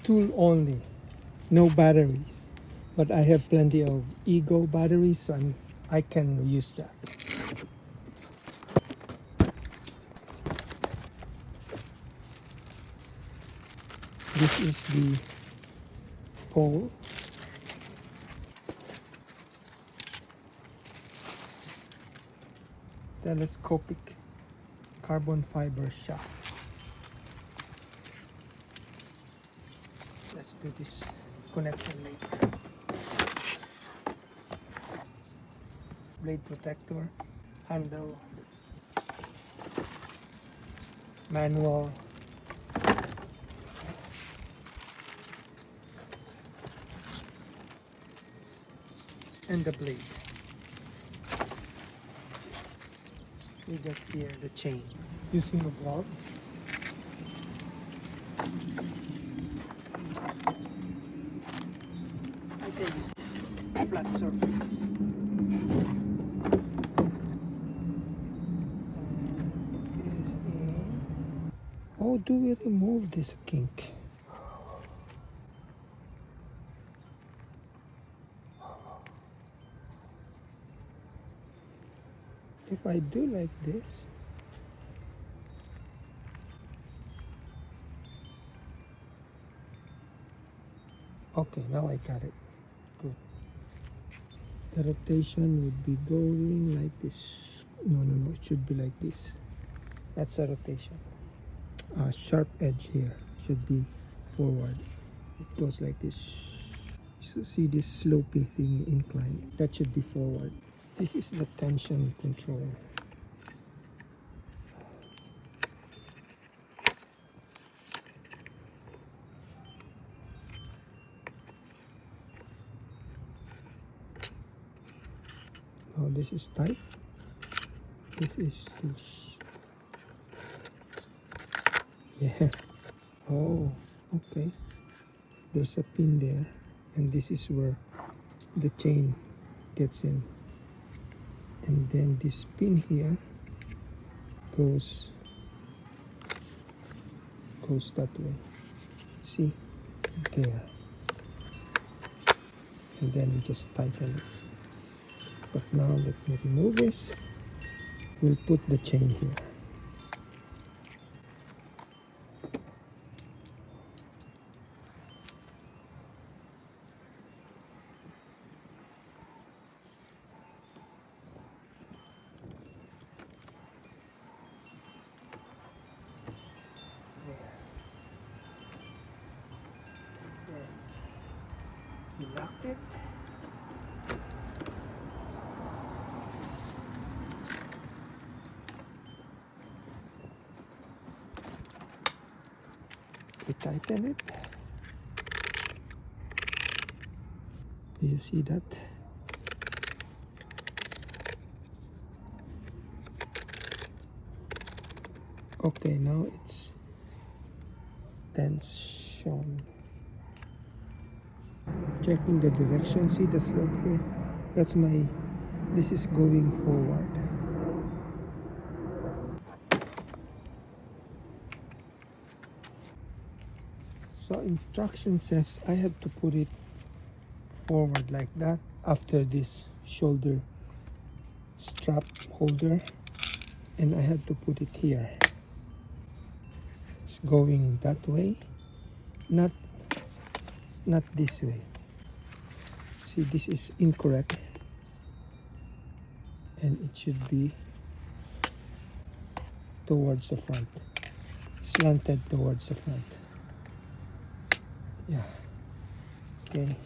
tool only, no batteries. But I have plenty of Ego batteries, so I can use that. This is the pole. Telescopic carbon fiber shaft. Let's do this connection later. Blade protector, handle, manual, and the blade. We got here the chain. Using the gloves. I think it's a flat surface. Oh, do we remove this kink? If I do like this, okay, now I got it. Good. The rotation would be going like this. No, it should be like this. That's a rotation. Sharp edge here should be forward. It goes like this. So see this sloping thing, incline, that should be forward. This is the tension control. Now this is tight. This is loose. Yeah. Oh, okay. There's a pin there, and this is where the chain gets in. And then this pin here goes that way. See? There. And then we just tighten it. But now let me remove this. We'll put the chain here. We locked it. We tighten it. Do you see that? Okay, now it's tension. Checking the direction. See the slope here? This is going forward. So instruction says I have to put it forward like that after this shoulder strap holder, and I have to put it here. It's going that way, not this way. See, this is incorrect, and it should be towards the front, slanted towards the front. Yeah. Okay.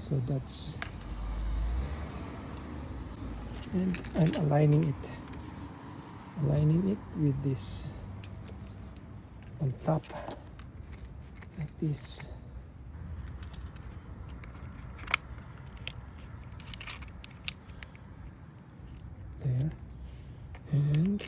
So that's, and I'm aligning it with this on top, like this. There. And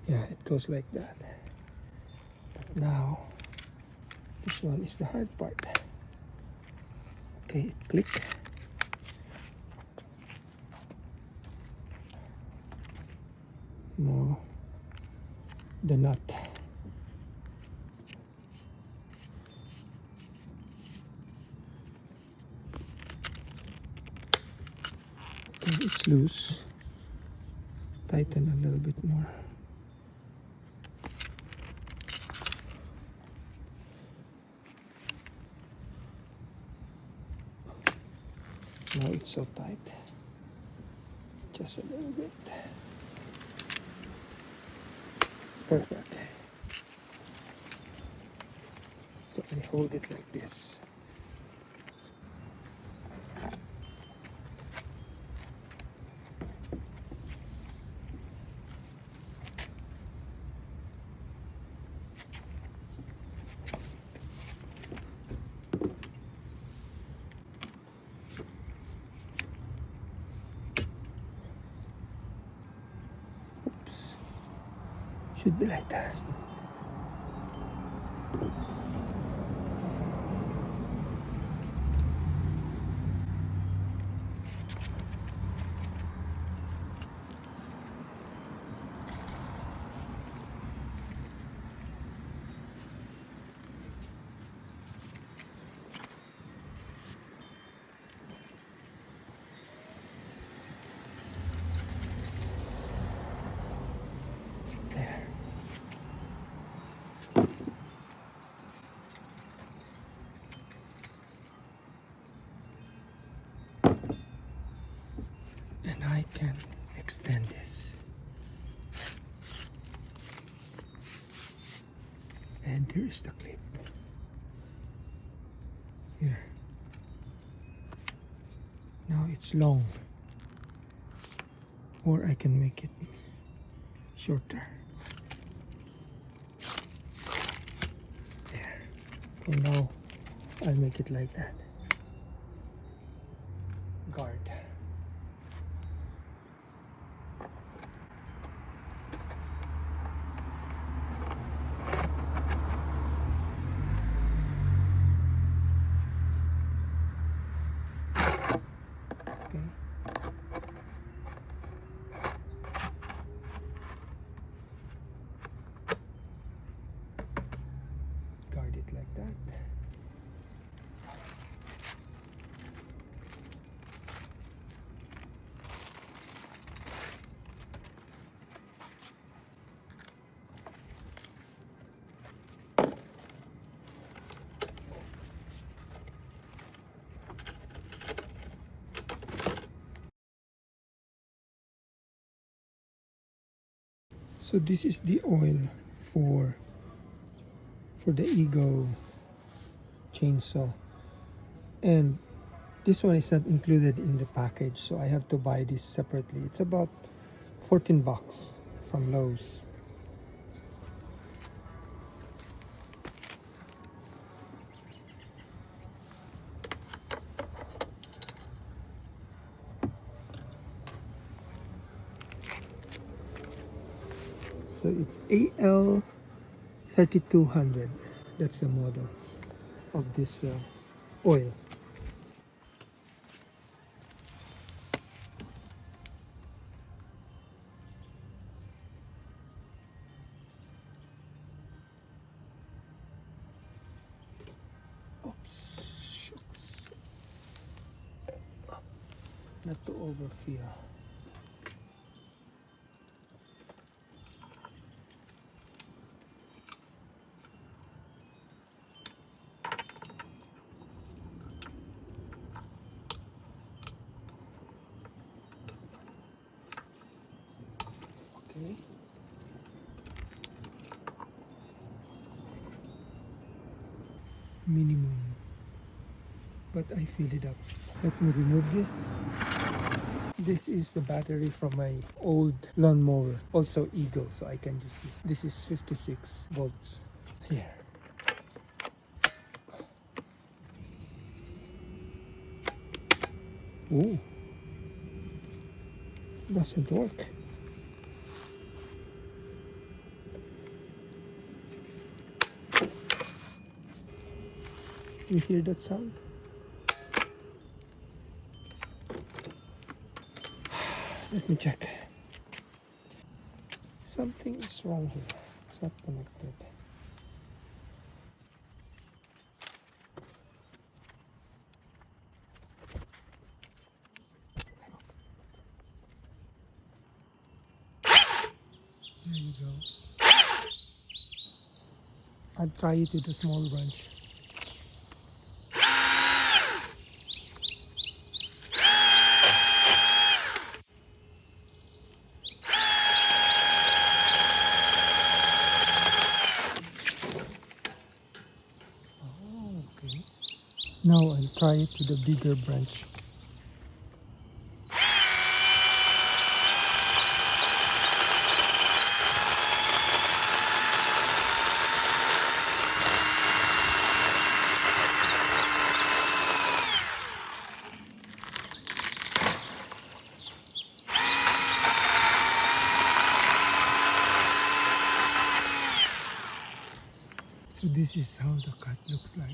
yeah, it goes like that. But now this one is the hard part. Okay, it clicked. Now the nut. Okay, it's loose. Tighten a little bit more. Now it's so tight. Just a little bit. Perfect. So I hold it like this. Oops. Should be like that. There. And I can extend this. And here is the clip. Here. Now it's long. Or I can make it shorter. There. For now, I'll make it like that. Guard. Okay. Guard it like that. So this is the oil for the Ego chainsaw, and this one is not included in the package, so I have to buy this separately. It's about 14 bucks from Lowe's. So it's AL 3200. That's the model of this oil. Oops, shucks. Not to overfill. Okay. Minimum, but I fill it up. Let me remove this. This is the battery from my old lawnmower, also Ego, so I can use this. This is 56 volts. Here. Oh, doesn't work. You hear that sound? Let me check. Something is wrong here. It's not connected. There you go. I'll try it with a small branch. Oh, okay. Now I'll try it with a bigger branch. So this is how the cut looks like.